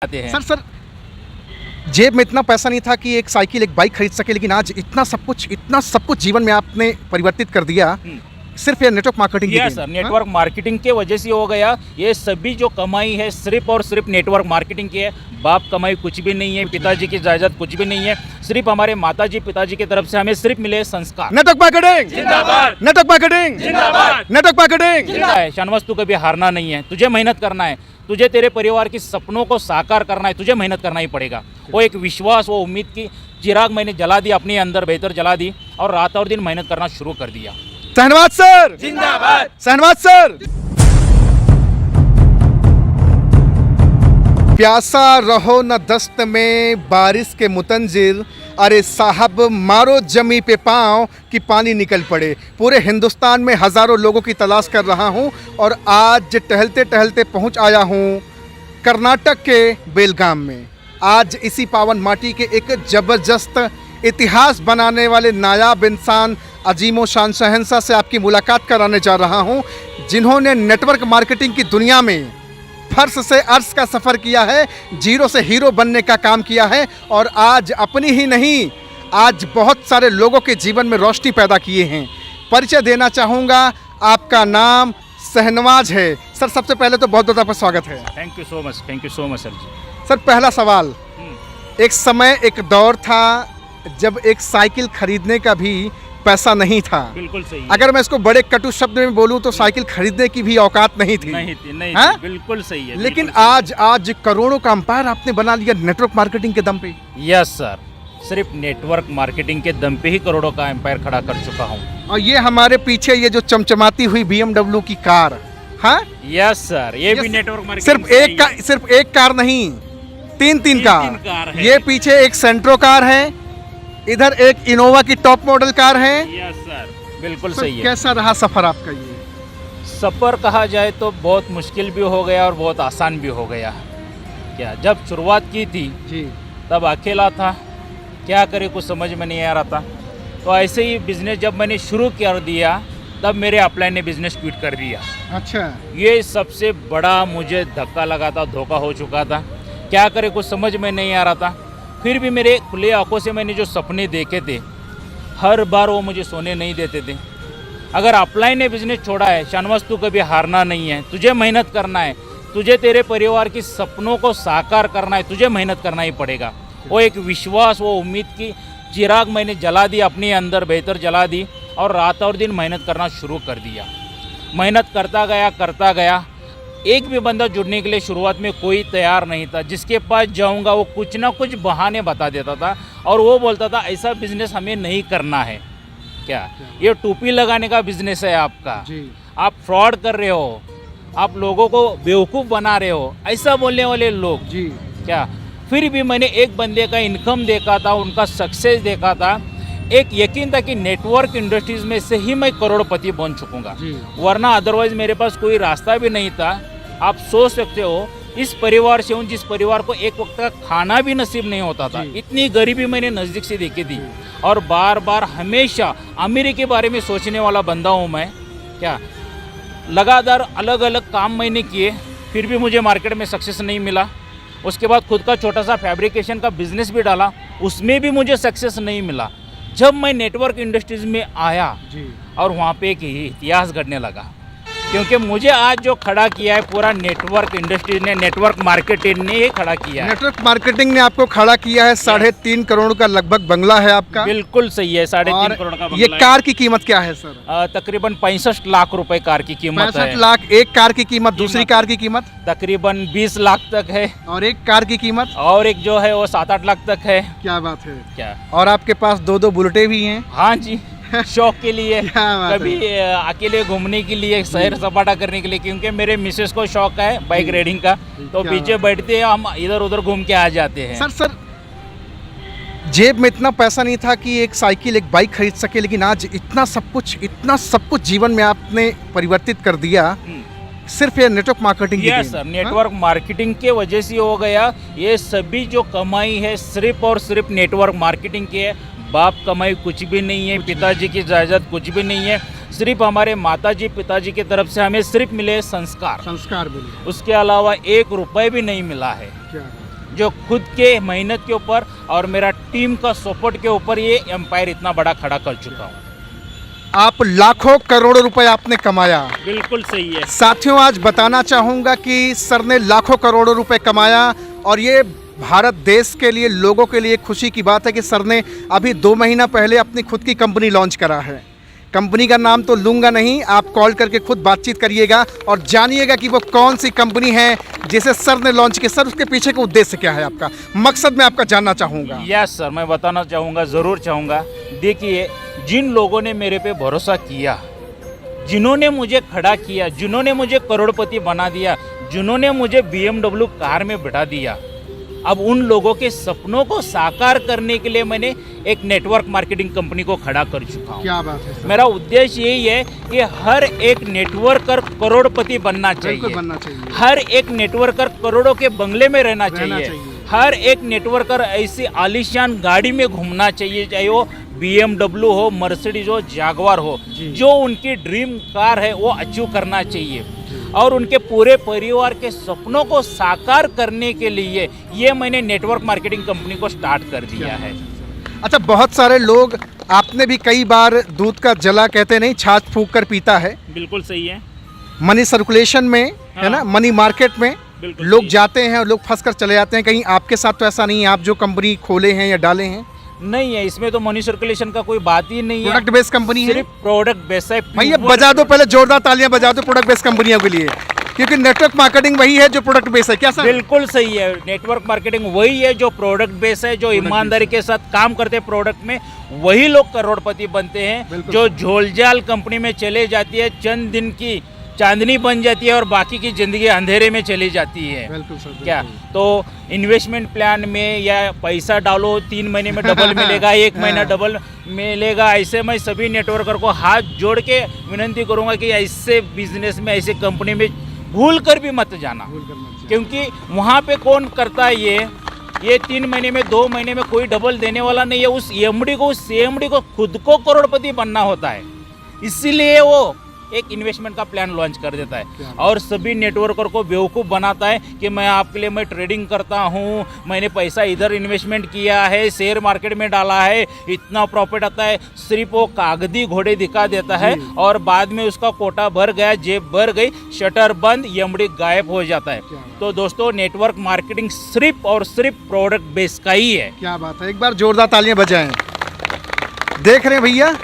आते हैं। सर जेब में इतना पैसा नहीं था कि एक साइकिल एक बाइक खरीद सके, लेकिन आज इतना सब कुछ जीवन में आपने परिवर्तित कर दिया, सिर्फ ये नेटवर्क मार्केटिंग की देन। सर नेटवर्क मार्केटिंग के वजह से हो गया। ये सभी जो कमाई है सिर्फ और सिर्फ नेटवर्क मार्केटिंग की है। बाप कमाई कुछ भी नहीं है, पिताजी की जायदाद कुछ भी नहीं है, सिर्फ हमारे माताजी पिताजी की तरफ से हमें सिर्फ मिले संस्कार। नेटवर्क मार्केटिंग जिंदाबाद, नेटवर्क मार्केटिंग जिंदाबाद, नेटवर्क मार्केटिंग जिंदाबाद। शानवास तू कभी हारना नहीं है, तुझे मेहनत करना है, तुझे तेरे परिवार की सपनों को साकार करना है, तुझे मेहनत करना ही पड़ेगा। वो एक विश्वास, वो उम्मीद की चिराग मैंने जला दी, अपने अंदर बेहतर जला दी और रात और दिन मेहनत करना शुरू कर दिया। सहनवाज सर जिंदाबाद, सहनवाज सर। प्यासा रहो न दस्त में बारिश के मुतंजिर, अरे साहब मारो जमी पे पाँव कि पानी निकल पड़े। पूरे हिंदुस्तान में हज़ारों लोगों की तलाश कर रहा हूं और आज टहलते टहलते पहुंच आया हूं कर्नाटक के बेलगाम में। आज इसी पावन माटी के एक ज़बरदस्त इतिहास बनाने वाले नायाब इंसान अजीमो शान शहंशाह से आपकी मुलाकात कराने जा रहा हूं, जिन्होंने नेटवर्क मार्केटिंग की दुनिया में फर्श से अर्श का सफ़र किया है, जीरो से हीरो बनने का काम किया है और आज अपनी ही नहीं, आज बहुत सारे लोगों के जीवन में रोशनी पैदा किए हैं। परिचय देना चाहूँगा, आपका नाम सहनवाज है। सर सबसे पहले तो बहुत बहुत आपका स्वागत है। Thank you so much sir ji. Sir पहला सवाल, एक समय एक दौर था जब एक साइकिल खरीदने का भी पैसा नहीं था। बिल्कुल सही है। अगर मैं इसको बड़े कटु शब्द में बोलूं तो साइकिल खरीदने की भी औकात नहीं थी। नहीं थी, हाँ? बिल्कुल सही है। लेकिन बिल्कुल आज करोड़ों का अंपायर आपने बना लिया नेटवर्क मार्केटिंग के दम पे। यस सर, सिर्फ नेटवर्क मार्केटिंग के दम पे ही करोड़ों का एम्पायर खड़ा कर चुका हूँ। और ये हमारे पीछे ये जो चमचमाती हुई BMW की कार, हाँ यस सर, ये भी नेटवर्क मार्केटिंग सिर्फ एक कार नहीं, तीन तीन कार कार है। ये पीछे एक सेंट्रो कार है, इधर एक इनोवा की टॉप मॉडल कार है। यस सर, बिल्कुल तो सही है। कैसा रहा सफर आपका ये? सफ़र कहा जाए तो बहुत मुश्किल भी हो गया और बहुत आसान भी हो गया। क्या जब शुरुआत की थी जी तब अकेला था, क्या करे कुछ समझ में नहीं आ रहा था। तो ऐसे ही बिजनेस जब मैंने शुरू कर दिया तब मेरे अपलाइन ने बिजनेस क्विट कर दिया। अच्छा, ये सबसे बड़ा मुझे धक्का लगा था, धोखा हो चुका था। क्या करे कुछ समझ में नहीं आ रहा था। फिर भी मेरे खुले आंखों से मैंने जो सपने देखे थे, हर बार वो मुझे सोने नहीं देते थे। अगर अपलाइन ने बिजनेस छोड़ा है, शानवास तू कभी हारना नहीं है, तुझे मेहनत करना है, तुझे तेरे परिवार की सपनों को साकार करना है, तुझे मेहनत करना ही पड़ेगा। वो एक विश्वास, वो उम्मीद की चिराग मैंने जला दी, अपने अंदर बेहतर जला दी और रात और दिन मेहनत करना शुरू कर दिया। मेहनत करता गया। एक भी बंदा जुड़ने के लिए शुरुआत में कोई तैयार नहीं था। जिसके पास जाऊंगा वो कुछ ना कुछ बहाने बता देता था और वो बोलता था ऐसा बिजनेस हमें नहीं करना है। क्या ये टोपी लगाने का बिजनेस है आपका, जी आप फ्रॉड कर रहे हो, आप लोगों को बेवकूफ़ बना रहे हो, ऐसा बोलने वाले लोग। जी क्या फिर भी मैंने एक बंदे का इनकम देखा था, उनका सक्सेस देखा था, एक यकीन था कि नेटवर्क इंडस्ट्रीज में से ही मैं करोड़पति बन चुकूंगा, वरना अदरवाइज मेरे पास कोई रास्ता भी नहीं था। आप सोच सकते हो, इस परिवार से हूँ जिस परिवार को एक वक्त का खाना भी नसीब नहीं होता था। इतनी गरीबी मैंने नज़दीक से देखी थी और बार बार हमेशा अमीरी के बारे में सोचने वाला बंदा हूँ मैं। क्या लगातार अलग अलग काम मैंने किए, फिर भी मुझे मार्केट में सक्सेस नहीं मिला। उसके बाद खुद का छोटा सा फैब्रिकेशन का बिजनेस भी डाला, उसमें भी मुझे सक्सेस नहीं मिला। जब मैं नेटवर्क इंडस्ट्रीज में आया और वहाँ पे एक इतिहास घटने लगा, क्योंकि मुझे आज जो खड़ा किया है पूरा नेटवर्क इंडस्ट्रीज ने, नेटवर्क मार्केटिंग ने ही खड़ा किया है। नेटवर्क मार्केटिंग ने आपको खड़ा किया है। 3.5 करोड़ का लगभग बंगला है आपका। बिल्कुल सही है, 3.5 करोड़ का ये कार की कीमत क्या है सर? तकरीबन 65 लाख रुपए कार की कीमत है। 65 लाख एक कार की कीमत। दूसरी कार की कीमत तकरीबन 20 लाख तक है और एक कार की कीमत और एक जो है वो 7-8 लाख तक है। क्या बात है। क्या और आपके पास 2 बुलेटें भी हैं? हाँ जी, शौक के लिए, क्या बात है। कभी अकेले घूमने के लिए, शहर सपाटा करने के लिए, क्योंकि मेरे मिसेस को शौक है बाइक राइडिंग का, तो क्या पीछे बैठते हैं, हम इधर उधर घूम के आ जाते हैं। सर जेब में इतना पैसा नहीं था कि एक साइकिल एक बाइक खरीद सके, लेकिन आज इतना सब कुछ जीवन में आपने परिवर्तित कर दिया, सिर्फ ये नेटवर्क मार्केटिंग की देन। सर, नेटवर्क मार्केटिंग के वजह से हो गया। ये सभी जो कमाई है सिर्फ और सिर्फ नेटवर्क मार्केटिंग की है। बाप कमाई कुछ भी नहीं है, पिताजी की जायदाद कुछ भी नहीं है, सिर्फ हमारे माताजी पिताजी की तरफ से हमें सिर्फ मिले संस्कार। बोलिए। उसके अलावा 1 रुपये भी नहीं मिला है। क्या जो खुद के मेहनत के ऊपर और मेरा टीम का सपोर्ट के ऊपर ये एम्पायर इतना बड़ा खड़ा कर चुका हूँ। आप लाखों करोड़ों रुपए आपने कमाया। बिल्कुल सही है। साथियों, आज बताना चाहूँगा कि सर ने लाखों करोड़ों रुपए कमाया और ये भारत देश के लिए, लोगों के लिए खुशी की बात है कि सर ने अभी 2 महीना पहले अपनी खुद की कंपनी लॉन्च करा है। कंपनी का नाम तो लूँगा नहीं, आप कॉल करके खुद बातचीत करिएगा और जानिएगा कि वो कौन सी कंपनी है जिसे सर ने लॉन्च किया। सर, उसके पीछे का उद्देश्य क्या है, आपका मकसद मैं आपका जानना चाहूँगा। यस सर, मैं बताना चाहूँगा, ज़रूर चाहूँगा। देखिए, जिन लोगों ने मेरे पे भरोसा किया, जिन्होंने मुझे खड़ा किया, जिन्होंने मुझे करोड़पति बना दिया, जिन्होंने मुझे BMW कार में बिठा दिया, अब उन लोगों के सपनों को साकार करने के लिए मैंने एक नेटवर्क मार्केटिंग कंपनी को खड़ा कर चुका हूँ। क्या बात है सर। मेरा उद्देश्य यही है कि हर एक नेटवर्कर करोड़पति बनना चाहिए, हर एक नेटवर्कर करोड़ों के बंगले में रहना चाहिए, हर एक नेटवर्कर ऐसी आलीशान गाड़ी में घूमना चाहिए, चाहे वो BMW हो, मर्सिडीज हो, जैगवार हो, जो उनकी ड्रीम कार है वो अचीव करना चाहिए। और उनके पूरे परिवार के सपनों को साकार करने के लिए ये मैंने नेटवर्क मार्केटिंग कंपनी को स्टार्ट कर दिया है। अच्छा, बहुत सारे लोग, आपने भी कई बार दूध का जला कहते नहीं, छाछ फूंक कर पीता है। बिल्कुल सही है। मनी सर्कुलेशन में है ना, मनी मार्केट में लोग जाते हैं और लोग फंस कर चले जाते हैं। कहीं आपके साथ तो ऐसा नहीं है, आप जो कंपनी खोले हैं या डाले हैं? नहीं है, इसमें तो मनी सर्कुलेशन का कोई बात ही नहीं है। प्रोडक्ट बेस्ड कंपनी है, सिर्फ प्रोडक्ट बेस्ड है। भैया बजा दो, पहले जोरदार तालियां बजा दो प्रोडक्ट बेस्ड कंपनियों के लिए, क्योंकि नेटवर्क मार्केटिंग वही है जो प्रोडक्ट बेस्ड है। क्या सर? बिल्कुल सही है। नेटवर्क मार्केटिंग वही है जो प्रोडक्ट बेस्ड है, जो ईमानदारी के साथ काम करते हैं प्रोडक्ट में, वही लोग करोड़पति बनते हैं। जो झोलझाल कंपनी में चले जाती है, चंद दिन की चांदनी बन जाती है और बाकी की जिंदगी अंधेरे में चली जाती है। बिल्कुल सर, क्या तो इन्वेस्टमेंट प्लान में या पैसा डालो 3 महीने में डबल मिलेगा, 1 महीना डबल मिलेगा, ऐसे मैं सभी नेटवर्कर को हाथ जोड़ के विनती करूंगा कि ऐसे बिजनेस में, ऐसे कंपनी में भूल कर भी मत जाना, क्योंकि वहाँ पे कौन करता है ये 3 महीने में, 2 महीने में कोई डबल देने वाला नहीं है। उस एमडी को, उस CMD को खुद को करोड़पति बनना होता है, इसीलिए वो एक इन्वेस्टमेंट का प्लान लॉन्च कर देता है और सभी नेटवर्कर को बेवकूफ़ बनाता है कि मैं आपके लिए, मैं ट्रेडिंग करता हूँ, मैंने पैसा इधर इन्वेस्टमेंट किया है, शेयर मार्केट में डाला है, इतना प्रॉफिट आता है। सिर्फ वो कागजी घोड़े दिखा देता है और बाद में उसका कोटा भर गया, जेब भर गई, शटर बंद, एमडी गायब हो जाता है। तो दोस्तों, नेटवर्क मार्केटिंग सिर्फ और सिर्फ प्रोडक्ट बेस का ही है। क्या बात है, एक बार जोरदार तालियां बजाएं। देख रहे हैं भैया,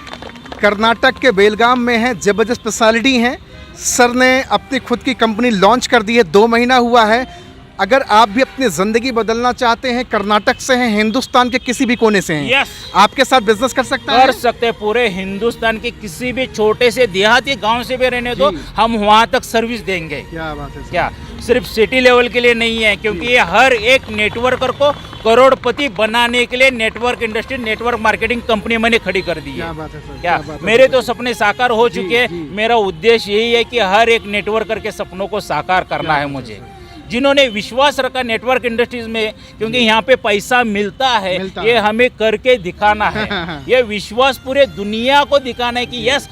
कर्नाटक के बेलगाम में है, जबरदस्त स्पेशलिटी है। सर ने अपनी खुद की कंपनी लॉन्च कर दी है, 2 महीना हुआ है। अगर आप भी अपनी ज़िंदगी बदलना चाहते हैं, कर्नाटक से हैं, हिंदुस्तान के किसी भी कोने से हैं, आपके साथ बिजनेस कर सकते हैं? कर सकते हैं। पूरे हिंदुस्तान के किसी भी छोटे से देहाती गांव से भी रहने दो, हम वहां तक सर्विस देंगे। क्या बात है। क्या सिर्फ सिटी लेवल के लिए नहीं है, क्योंकि ये हर एक नेटवर्कर को करोड़पति बनाने के लिए network industry, network marketing company मैंने खड़ी कर दी है। क्या बात है सर, क्या मेरे तो सपने साकार हो चुके हैं। मेरा उद्देश्य यही है कि हर एक नेटवर्कर के सपनों को साकार करना है मुझे। जिन्होंने विश्वास रखा नेटवर्क इंडस्ट्रीज में, क्योंकि यहाँ पे पैसा मिलता है, ये हमें करके दिखाना है। ये विश्वास पूरे दुनिया को दिखाना है कि यस,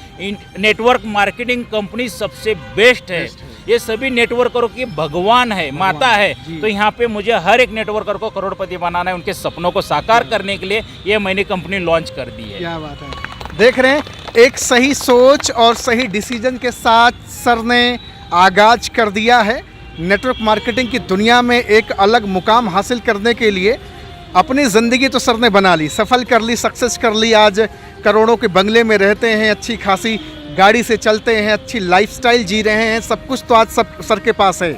नेटवर्क मार्केटिंग कंपनी सबसे बेस्ट है, ये सभी नेटवर्करों की भगवान है, माता है। तो यहाँ पे मुझे हर एक नेटवर्कर को करोड़पति बनाना है, उनके सपनों को साकार करने के लिए ये मैंने कंपनी लॉन्च कर दी है। क्या बात है। देख रहे हैं, एक सही सोच और सही डिसीजन के साथ सर ने आगाज कर दिया है। नेटवर्क मार्केटिंग की दुनिया में एक अलग मुकाम हासिल करने के लिए अपनी ज़िंदगी तो सर ने बना ली, सफल कर ली, सक्सेस कर ली। आज करोड़ों के बंगले में रहते हैं, अच्छी खासी गाड़ी से चलते हैं, अच्छी लाइफस्टाइल जी रहे हैं, सब कुछ तो आज सब सर के पास है।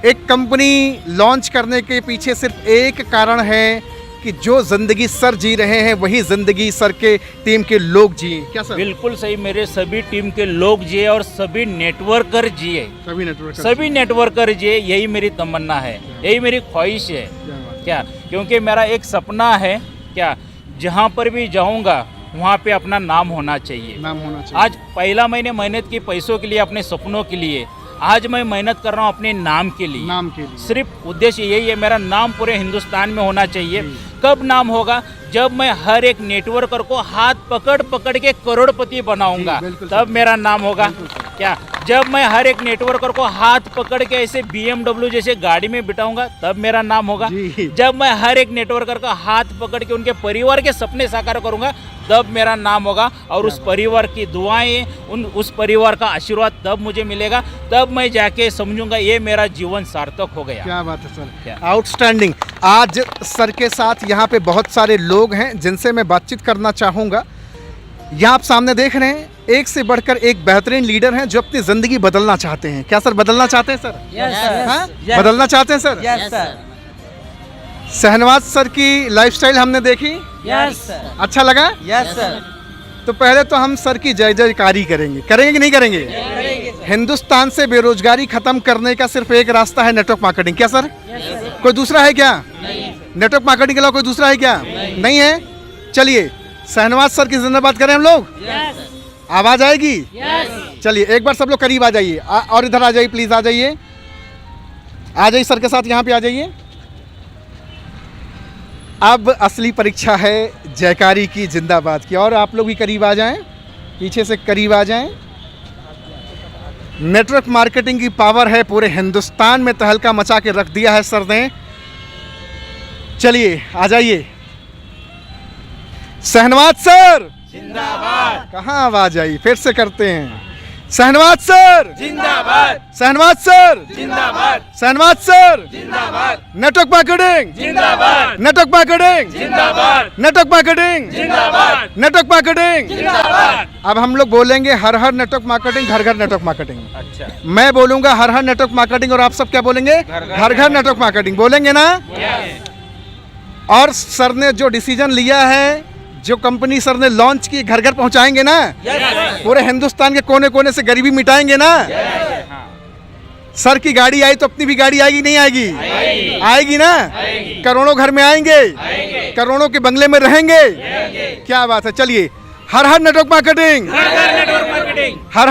एक कंपनी लॉन्च करने के पीछे सिर्फ एक कारण है कि जो ज़िंदगी सर जी रहे हैं वही ज़िंदगी सर के टीम के लोग जिए। क्या सर? बिल्कुल सही, मेरे सभी टीम के लोग जिए और सभी नेटवर्कर जिए, सभी नेटवर्कर जिए, यही मेरी तमन्ना है, यही मेरी ख्वाहिश है। क्या क्योंकि मेरा एक सपना है, क्या जहाँ पर भी जाऊँगा वहाँ पे अपना नाम होना चाहिए। आज पहला मैंने मेहनत की पैसों के लिए, अपने सपनों के लिए, आज मैं मेहनत कर रहा हूँ अपने नाम के लिए। सिर्फ उद्देश्य यही है, मेरा नाम पूरे हिंदुस्तान में होना चाहिए। कब नाम होगा? जब मैं हर एक नेटवर्कर को हाथ पकड़ पकड़ के करोड़पति बनाऊंगा, तब मेरा नाम होगा। क्या जब मैं हर एक नेटवर्कर को हाथ पकड़ के ऐसे BMW जैसे गाड़ी में बिठाऊंगा तब मेरा नाम होगा। जी। जब मैं हर एक नेटवर्कर का हाथ पकड़ के उनके परिवार के सपने साकार करूंगा तब मेरा नाम होगा, और उस परिवार की दुआएं, उस परिवार का आशीर्वाद तब मुझे मिलेगा, तब मैं जाके समझूंगा ये मेरा जीवन सार्थक हो गया। क्या बात है सर, क्या? आउटस्टैंडिंग। आज सर के साथ यहाँ पे बहुत सारे लोग हैं जिनसे मैं बातचीत करना चाहूँगा। यहाँ आप सामने देख रहे हैं एक से बढ़कर एक बेहतरीन लीडर हैं जो अपनी ज़िंदगी बदलना चाहते हैं। क्या सर बदलना चाहते हैं सर? हाँ? बदलना चाहते हैं सर? शहनवाज सर की लाइफस्टाइल हमने देखी, अच्छा लगा? तो पहले तो हम सर की जय जयकारी करेंगे कि नहीं करेंगे? हिंदुस्तान से बेरोजगारी खत्म करने का सिर्फ एक रास्ता है, नेटवर्क मार्केटिंग। क्या सर? कोई दूसरा है क्या? नेटवर्क मार्केटिंग के अलावा कोई दूसरा है क्या? नहीं है। चलिए शहनवाज सर की जिंदाबाद करें हम लोग। आवाज आएगी? चलिए एक बार सब लोग करीब आ जाइए, और इधर आ जाइए प्लीज, आ जाइए, आ जाइए सर के साथ यहाँ पे आ जाइए। अब असली परीक्षा है जयकारी की, जिंदाबाद की, और आप लोग भी करीब आ जाएं, पीछे से करीब आ जाएं। नेटवर्क मार्केटिंग की पावर है, पूरे हिंदुस्तान में तहलका मचा के रख दिया है सर ने। चलिए आ जाइए। शहनवाज सर जिंदाबाद। कहाँ आवाज आई? फिर से करते हैं। शहनवाज सर जिंदाबाद। शहनवाज सर जिंदाबाद। शहनवाज सर जिंदाबाद। नेटवर्क मार्केटिंग जिंदाबाद। नेटवर्क मार्केटिंग जिंदाबाद। नेटवर्क मार्केटिंग जिंदाबाद। Network marketing. जिंदाबाद। अब हम लोग बोलेंगे हर हर नेटवर्क मार्केटिंग, घर घर नेटवर्क मार्केटिंग। अच्छा, मैं बोलूंगा हर हर नेटवर्क मार्केटिंग, और आप सब क्या बोलेंगे? घर घर नेटवर्क मार्केटिंग बोलेंगे ना? और सर ने जो डिसीजन लिया है, जो कंपनी सर ने लॉन्च की, घर घर पहुंचाएंगे ना? पूरे हिंदुस्तान के कोने कोने से गरीबी मिटाएंगे ना? सर की गाड़ी आई तो अपनी भी गाड़ी आएगी नहीं आएगी? आएगी ना? करोड़ों घर में आएंगे, करोड़ों के बंगले में रहेंगे। क्या बात है। चलिए हर हर नेटवर्क मार्केटिंग, हर हर नेटवर्क मार्केटिंग, हर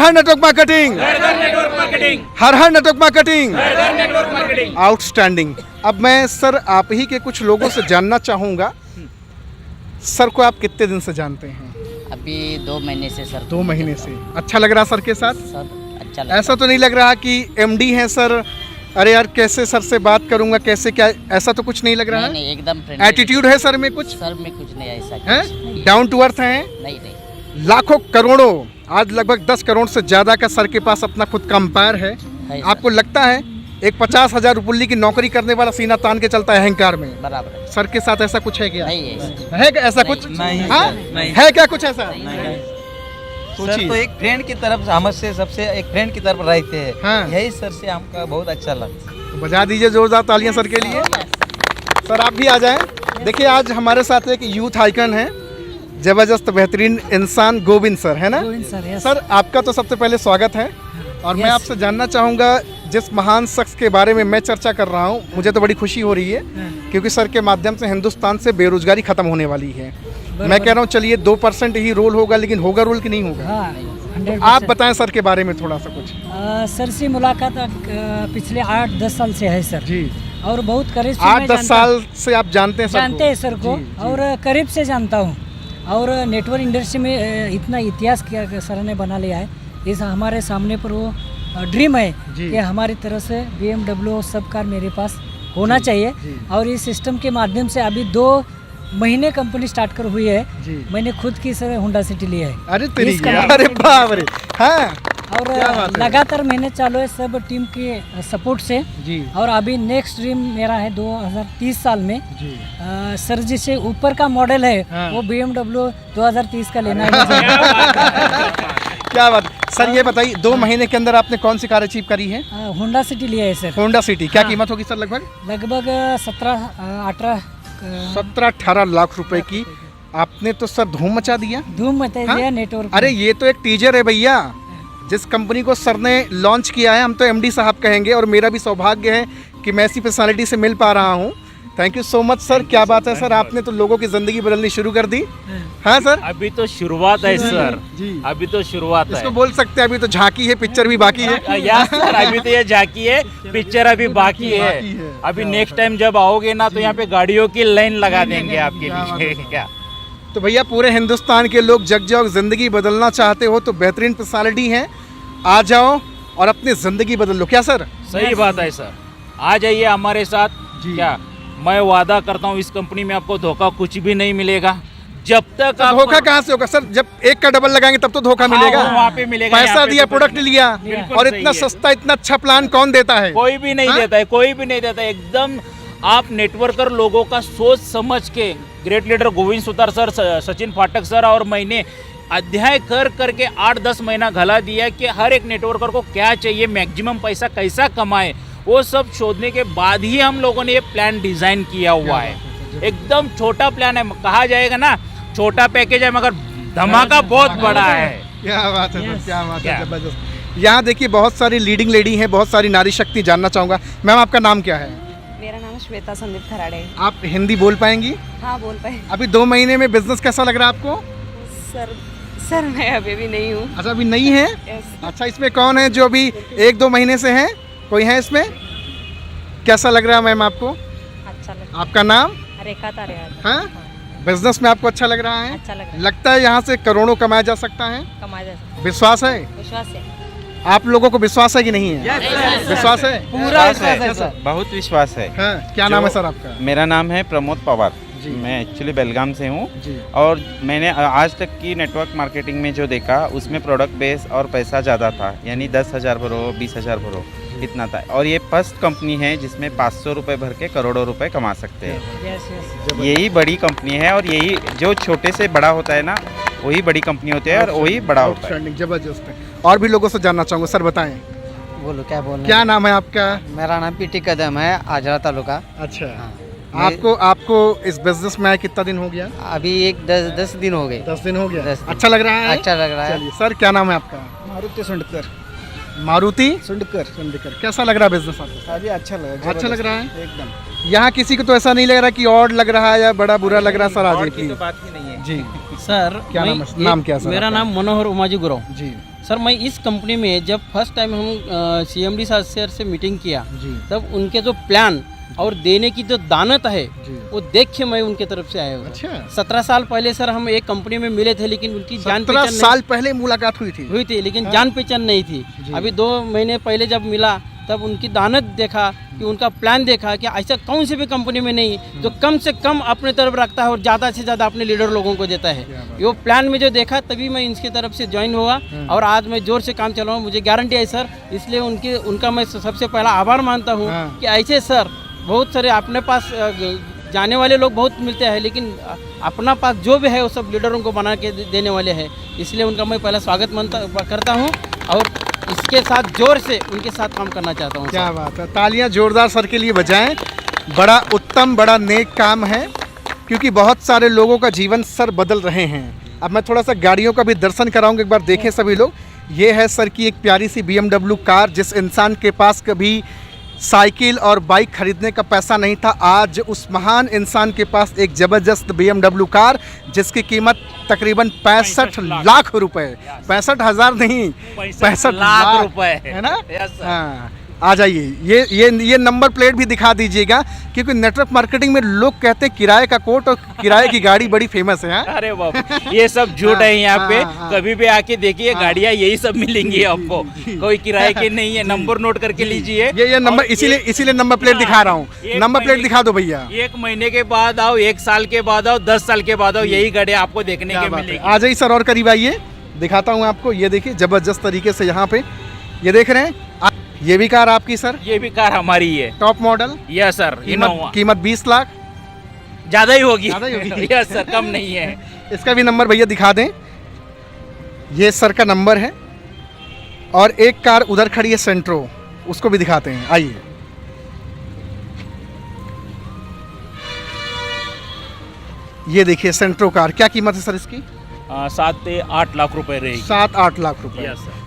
हर नेटवर्क मार्केटिंग। आउटस्टैंडिंग। अब मैं सर आप ही के कुछ लोगों से जानना चाहूँगा, सर को आप कितने दिन से जानते हैं? अभी 2 महीने से सर। 2 महीने से। अच्छा लग रहा सर के साथ? सर अच्छा लगा। ऐसा तो नहीं लग रहा कि एमडी हैं सर, अरे यार कैसे सर से बात करूंगा, कैसे क्या, ऐसा तो कुछ नहीं लग रहा नहीं, है? नहीं एकदम फ्रेंडली। एटीट्यूड है सर में कुछ? सर में कुछ नहीं ऐसा कुछ है? नहीं। डाउन टू अर्थ हैं? नहीं लाखों करोड़ों, आज लगभग 10 करोड़ से ज्यादा का सर के पास अपना खुद का अंपायर है। सर। आपको लगता है एक 50,000 रुपये की नौकरी करने वाला सीना तान के चलता है अहंकार में? बराबर है। सर के साथ ऐसा कुछ है क्या? नहीं है ऐसा। है क्या ऐसा कुछ? नहीं, हाँ? नहीं। है क्या कुछ ऐसा? सर तो एक फ्रेंड की तरफ हमसे सबसे एक फ्रेंड की तरफ रहते हैं। हाँ। यही सर से हमका बहुत अच्छा लगता। तो बजा दीजिए जोरदार तालियां सर के लिए। सर आप भी आ जाएं। देखिए आज हमारे साथ एक यूथ आइकन है, जबरदस्त बेहतरीन इंसान, गोविंद सर, है ना? सर आपका तो सबसे पहले स्वागत है, और मैं आपसे जानना चाहूँगा, जिस महान शख्स के बारे में मैं चर्चा कर रहा हूँ, मुझे तो बड़ी खुशी हो रही है क्योंकि सर के माध्यम से हिंदुस्तान से बेरोजगारी खत्म होने वाली है। मैं कह रहा हूँ चलिए 2% ही रोल होगा, लेकिन होगा रोल कि नहीं होगा? हाँ, तो आप बताएं सर के बारे में थोड़ा सा कुछ। सर से मुलाकात पिछले 8-10 साल से है सर जी। और बहुत करीब से 8-10 साल से आप जानते हैं सर को? जानते हैं सर को, और करीब से जानता हूँ। और नेटवर्क इंडस्ट्री में इतना इतिहास किया सर ने बना लिया है, इस हमारे सामने पर वो ड्रीम है कि हमारी तरफ से BMW सब कार मेरे पास होना चाहिए। और इस सिस्टम के माध्यम से अभी 2 महीने कंपनी स्टार्ट कर हुई है। मैंने खुद की सर होंडा सिटी ली है। अरे तेरी, अरे बाप रे। हाँ, और लगातार मेहनत चालू है सब टीम के सपोर्ट से जी। और अभी नेक्स्ट ड्रीम मेरा है 2030 साल में जी। सर जी से ऊपर का मॉडल है। हाँ। वो BMW 2030 का लेना है। क्या बात सर, ये बताइए 2 महीने के अंदर आपने कौन सी कार अचीव करी है? होंडा सिटी लिया है सर। होंडा सिटी क्या हाँ। कीमत होगी सर? लगभग 17-18 लाख रुपए की। आपने तो सर धूम मचा दिया। धूम मचा दिया। हाँ? नेटवर्क। अरे ये तो एक टीजर है भैया, जिस कंपनी को सर ने लॉन्च किया है, हम तो एमडी साहब कहेंगे, और मेरा भी सौभाग्य है कि मैं ऐसी पर्सनालिटी से मिल पा रहा हूँ। Thank you so much sir. क्या बात है सर, आपने तो लोगों की जिंदगी बदलनी शुरू कर दी। हाँ सर, अभी तो शुरुआत है सर जी। अभी तो शुरुआत है। इसको बोल सकते हैं अभी तो झांकी है, पिक्चर भी बाकी है। या सर अभी तो ये झांकी है, पिक्चर अभी बाकी है। अभी नेक्स्ट टाइम जब आओगे ना तो यहाँ पे गाड़ियों की लाइन लगा देंगे आपके लिए। क्या तो भैया पूरे हिंदुस्तान के लोग जग जाओ, जिंदगी बदलना चाहते हो तो बेहतरीन पर्सनालिटी हैं, आ जाओ और अपनी ज़िंदगी बदल लो। क्या सर? सही बात है सर, आ जाइए हमारे साथ। जी। क्या मैं वादा करता हूँ इस कंपनी में आपको धोखा कुछ भी नहीं मिलेगा। जब तक आप धोखा कहाँ से होगा सर? जब एक का डबल लगाएंगे तब तो धोखा मिलेगा। हाँ, वहाँ पे मिलेगा, यहाँ पैसा पे दिया, तो प्रोडक्ट कुछ लिया, बिल्कुल और सही इतना है। सस्ता इतना अच्छा प्लान कौन देता है? कोई भी नहीं हाँ? देता है, कोई भी नहीं देता है। एकदम आप नेटवर्कर लोगों का सोच समझ के great leader Govind Sutar sir, Sachin फाटक सर और मैंने अध्याय कर करके 8-10 महीना घला दिया कि हर एक नेटवर्कर को क्या चाहिए, मैक्सिमम पैसा कैसा कमाए, वो सब शोधने के बाद ही हम लोगों ने ये प्लान डिजाइन किया हुआ है। एकदम छोटा प्लान है, कहा जाएगा ना छोटा पैकेज है मगर धमाका बहुत बड़ा है। क्या बात है सर, क्या बात है, क्या? जबरदस्त। यहाँ देखिए बहुत सारी लीडिंग लेडी हैं, बहुत सारी नारी शक्ति। जानना चाहूँगा मैम आपका नाम क्या है? मेरा नाम श्वेता संदीप खराड़े। आप हिंदी बोल पाएंगी? हाँ बोल पाए। अभी 2 महीने में बिजनेस कैसा लग रहा है आपको? सर मैं अभी भी नहीं हूँ। अच्छा अभी नहीं है? यस। अच्छा इसमें कौन है जो अभी 1-2 महीने से है? कोई है इसमें? कैसा लग रहा है मैम आपको? अच्छा लग आपका नाम? रेखा तारेवाल। हाँ, बिजनेस में आपको अच्छा लग रहा है? अच्छा लग रहा है। लगता है यहाँ से करोड़ों कमाया जा सकता है? कमाया जा सकता विश्वास है? है। विश्वास है। आप लोगों को विश्वास है कि नहीं है? विश्वास है? पूरा विश्वास है सर, बहुत विश्वास है। हाँ, क्या नाम है सर आपका? मेरा नाम है प्रमोद पवार जी। मैं एक्चुअली बेलगाम से हूँ जी। और मैंने आज तक की नेटवर्क मार्केटिंग में जो देखा उसमें प्रोडक्ट बेस और पैसा ज़्यादा था, यानी 10,000 भरो 20,000 भरो इतना था। और ये फर्स्ट कंपनी है जिसमें 500 रुपये भर के करोड़ों रुपए कमा सकते हैं। Yes yes. यही बड़ी कंपनी है और यही जो छोटे से बड़ा होता है ना वही बड़ी कंपनी होती है और वही बड़ा होता है। आउटस्टैंडिंग, जबरदस्त है। और भी लोगों से जानना चाहूँगा, सर बताएं बोलो क्या बोलना क्या नाम है आपका? मेरा नाम पीटी कदम है, आजरा तालुका। अच्छा, हाँ। आपको इस बिजनेस में आए कितना दिन हो गया? अभी एक 10 दिन हो गए। 10 दिन हो गया। 10 दिन। अच्छा लग रहा है? अच्छा लग रहा है। चलिए सर, क्या नाम है आपका? मारुति सुंडकर। मारुति सुंडकर। सुंदकर। कैसा लग रहा है बिजनेस आपको? अभी अच्छा लगा। अच्छा लग रहा है? एकदम। यहाँ किसी को तो ऐसा नहीं लग रहा कि और लग रहा है या बड़ा बुरा लग रहा है? सर आ जाइए की तो प्लीज। बात ही नहीं है। जी सर क्या मैं नाम है? नाम क्या है सर मेरा आपका? नाम मनोहर उमाजी गुरव। जी सर मैं इस कंपनी में जब फर्स्ट टाइम हम CMD सर से मीटिंग किया जी तब उनके जो प्लान और देने की जो दानत है जी। वो देख के मैं उनके तरफ से आया हूँ। अच्छा, 17 साल पहले सर हम एक कंपनी में मिले थे लेकिन उनकी जान 17 पहचान साल पहले मुलाकात हुई थी। हुई थी लेकिन हाँ। जान पहचान नहीं थी। जी। अभी 2 महीने पहले जब मिला तब उनकी दानत देखा कि उनका प्लान देखा कि ऐसा कौन सी भी कंपनी में नहीं जो कम से कम अपने तरफ रखता है और ज़्यादा से ज़्यादा अपने लीडर लोगों को देता है। वो प्लान में जो देखा तभी मैं इनकी तरफ से ज्वाइन हुआ और आज मैं जोर से काम चला हूँ। मुझे गारंटी है सर, इसलिए उनका मैं सबसे पहला आभार मानता हूँ हाँ। कि ऐसे सर बहुत सारे अपने पास जाने वाले लोग बहुत मिलते हैं लेकिन अपना पास जो भी है वो सब लीडरों को बना के देने वाले हैं। इसलिए उनका मैं पहला स्वागत करता हूँ और इसके साथ जोर से उनके साथ काम करना चाहता हूँ। क्या बात है, तालियां जोरदार सर के लिए बजाएं। बड़ा उत्तम, बड़ा नेक काम है क्योंकि बहुत सारे लोगों का जीवन सर बदल रहे हैं। अब मैं थोड़ा सा गाड़ियों का भी दर्शन कराऊंगा, एक बार देखें सभी लोग। ये है सर की एक प्यारी सी BMW कार। जिस इंसान के पास कभी साइकिल और बाइक खरीदने का पैसा नहीं था, आज उस महान इंसान के पास एक ज़बरदस्त BMW कार जिसकी कीमत तकरीबन 65 लाख रुपए, 65,000 नहीं, 65 लाख रुपए है ना? Yes, sir. हाँ, आ जाइए। ये नंबर प्लेट भी दिखा दीजिएगा क्योंकि नेटवर्क मार्केटिंग में लोग कहते हैं किराए का कोट और किराए की गाड़ी बड़ी फेमस है। हाँ? अरे बाप, ये सब झूठ है यहाँ पे। हाँ। कभी भी आके देखिए गाड़ियाँ यही सब मिलेंगी आपको, कोई किराए की नहीं है। नंबर नोट करके लीजिए। ये नंबर और इसीलिए नंबर प्लेट दिखा रहा हूँ। एक नंबर प्लेट महीने- दिखा दो भैया। 1 महीने के बाद आओ, 1 साल के बाद आओ, 10 साल के बाद आओ, यही गाड़ियाँ आपको देखने क्या के बात है। मिलेगी। आ जाइए सर और करीब आइए, दिखाता हूँ आपको। ये देखिए जबरदस्त तरीके से यहाँ पे ये देख रहे हैं। ये भी कार आपकी सर? ये भी कार हमारी है। Top model, yes sir, Innova. कीमत 20 लाख। ज्यादा ही होगी। ज़्यादा ही होगी। यस सर, कम नहीं है। इसका भी नंबर भैया दिखा दें। ये सर का नंबर है। और एक कार उधर खड़ी है सेंट्रो, उसको भी दिखाते हैं, आइए। ये देखिए सेंट्रो कार, क्या कीमत है सर इसकी? 7 से 8 लाख रुपए रहेगी। 7-8 लाख रुपए। यस सर,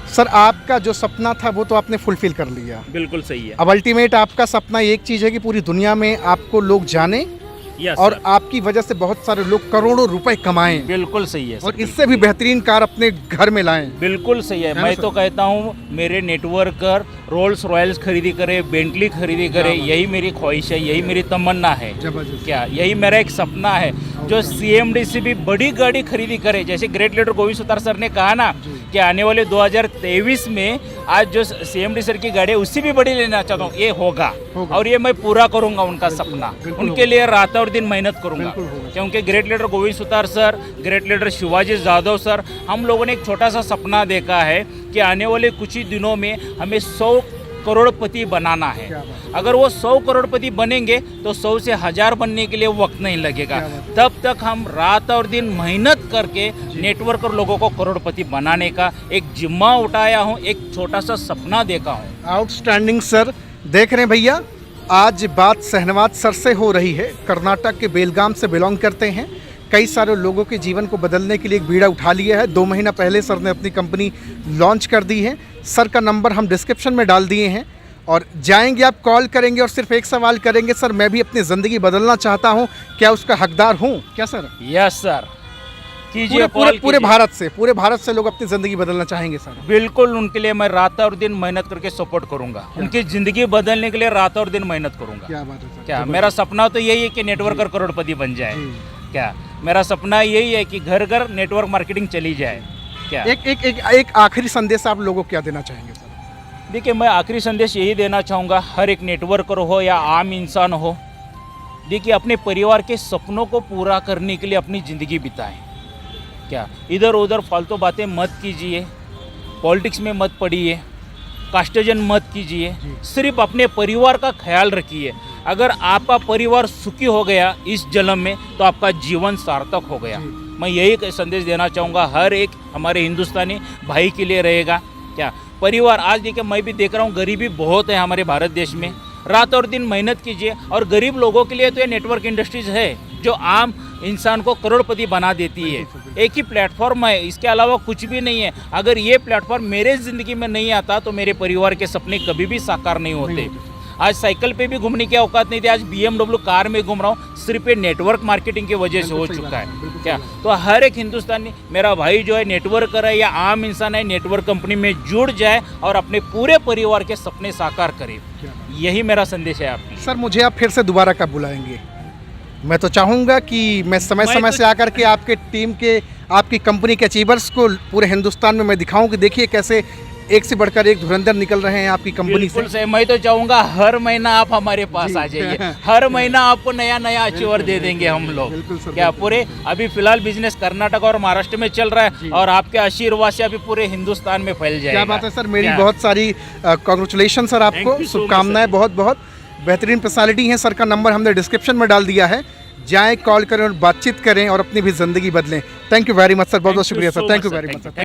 सर आपका जो सपना था वो तो आपने फुलफिल कर लिया। बिल्कुल सही है। अब अल्टीमेट आपका सपना एक चीज़ है कि पूरी दुनिया में आपको लोग जाने यस और सर, आपकी वजह से बहुत सारे लोग करोड़ों रुपए कमाएं बिल्कुल सही है सर, और इससे भी बेहतरीन कार अपने घर में लाएं। बिल्कुल सही है। ना मैं सर? तो कहता हूँ मेरे नेटवर्कर रोल्स रॉयल्स खरीदी करे, बेंटली खरीदी करे, यही मेरी ख्वाहिश है, यही मेरी तमन्ना है। जबरदस्त। क्या यही मेरा एक सपना है जो CMD से भी बड़ी गाड़ी खरीदी करे। जैसे great leader Govind Sutar sir ने कहा ना कि आने वाले 2023 में आज जो CMD सर की गाड़ी है उससे भी बड़ी लेना चाहता हूँ, ये होगा और ये मैं पूरा करूँगा उनका सपना। उनके लिए रात और दिन मेहनत करूँगा, क्योंकि great leader Govind Sutar sir, great leader Shivaji Jadhav sir, हम लोगों ने एक छोटा सा सपना देखा है कि आने वाले कुछ ही दिनों में हमें 100 करोड़पति बनाना है। अगर वो 100 करोड़पति बनेंगे तो 100 से 1000 बनने के लिए वक्त नहीं लगेगा। तब तक हम रात और दिन मेहनत करके नेटवर्क और लोगों को करोड़पति बनाने का एक जिम्मा उठाया हूँ, एक छोटा सा सपना देखा हूँ। Outstanding sir. देख रहे हैं भैया, आज बात शहनवाज सर से हो रही है। कर्नाटक के बेलगाम से बिलोंग करते हैं। कई सारे लोगों के जीवन को बदलने के लिए एक बीड़ा उठा लिया है। 2 महीना पहले सर ने अपनी कंपनी लॉन्च कर दी है। सर का नंबर हम डिस्क्रिप्शन में डाल दिए हैं और जाएंगे, आप कॉल करेंगे और सिर्फ एक सवाल करेंगे, सर मैं भी अपनी ज़िंदगी बदलना चाहता हूँ, क्या उसका हकदार हूँ? क्या सर? यस सर, कीजिए। पूरे भारत से लोग अपनी ज़िंदगी बदलना चाहेंगे सर। बिल्कुल, उनके लिए मैं रात और दिन मेहनत करके सपोर्ट करूंगा। उनकी ज़िंदगी बदलने के लिए रात और दिन मेहनत करूंगा। क्या बात है सर। क्या मेरा सपना तो यही है कि नेटवर्कर करोड़पति बन जाए। क्या मेरा सपना यही है कि घर घर नेटवर्क मार्केटिंग चली जाए। क्या एक आखिरी संदेश आप लोगों को क्या देना चाहेंगे सर? देखिए, मैं आखिरी संदेश यही देना चाहूँगा, हर एक नेटवर्कर हो या आम इंसान हो, देखिए अपने परिवार के सपनों को पूरा करने के लिए अपनी ज़िंदगी बिताएं। क्या इधर उधर फालतू बातें मत कीजिए, पॉलिटिक्स में मत पड़िए, कास्टजन मत कीजिए, सिर्फ अपने परिवार का ख्याल रखिए। अगर आपका परिवार सुखी हो गया इस जन्म में तो आपका जीवन सार्थक हो गया। मैं यही संदेश देना चाहूँगा, हर एक हमारे हिंदुस्तानी भाई के लिए रहेगा। क्या परिवार, आज देखिए मैं भी देख रहा हूँ गरीबी बहुत है हमारे भारत देश में। रात और दिन मेहनत कीजिए और गरीब लोगों के लिए तो ये नेटवर्क इंडस्ट्रीज है जो आम इंसान को करोड़पति बना देती है। एक ही प्लेटफॉर्म है, इसके अलावा कुछ भी नहीं है। अगर ये प्लेटफॉर्म मेरे ज़िंदगी में नहीं आता तो मेरे परिवार के सपने कभी भी साकार नहीं होते। आज साइकिल पे भी घूमने की औकात नहीं थी, आज BMW कार में घूम रहा हूँ, सिर्फ ये नेटवर्क मार्केटिंग की वजह से हो चुका है। क्या तो हर एक हिंदुस्तानी मेरा भाई जो है नेटवर्कर है या आम इंसान है, नेटवर्क कंपनी में जुड़ जाए और अपने पूरे परिवार के सपने साकार करे। यही मेरा संदेश है आपकी। सर मुझे आप फिर से दोबारा कब बुलाएंगे? मैं तो चाहूँगा कि मैं समय से आकर के आपके टीम के, आपकी कंपनी के अचीवर्स को पूरे हिंदुस्तान में मैं दिखाऊं कि देखिए कैसे एक से बढ़कर एक धुरंधर निकल रहे हैं आपकी कंपनी से। मैं तो चाहूँगा हर महीना आप हमारे पास आ जाइए, हर महीना आपको नया नया अचीवर दे देंगे हम लोग। क्या पूरे अभी फिलहाल बिजनेस कर्नाटक और महाराष्ट्र में चल रहा है और आपके आशीर्वाद से अभी पूरे हिंदुस्तान में फैल जाएगा। क्या बात है सर, मेरी बहुत सारी कॉन्ग्रेचुलेशन सर, आपको शुभकामनाएं। बहुत बहुत बेहतरीन पर्सनालिटी हैं। सर का नंबर हमने डिस्क्रिप्शन में डाल दिया है, जाएं, कॉल करें और बातचीत करें और अपनी भी ज़िंदगी बदलें। Thank you very much sir, बहुत बहुत शुक्रिया sir, thank you very much sir.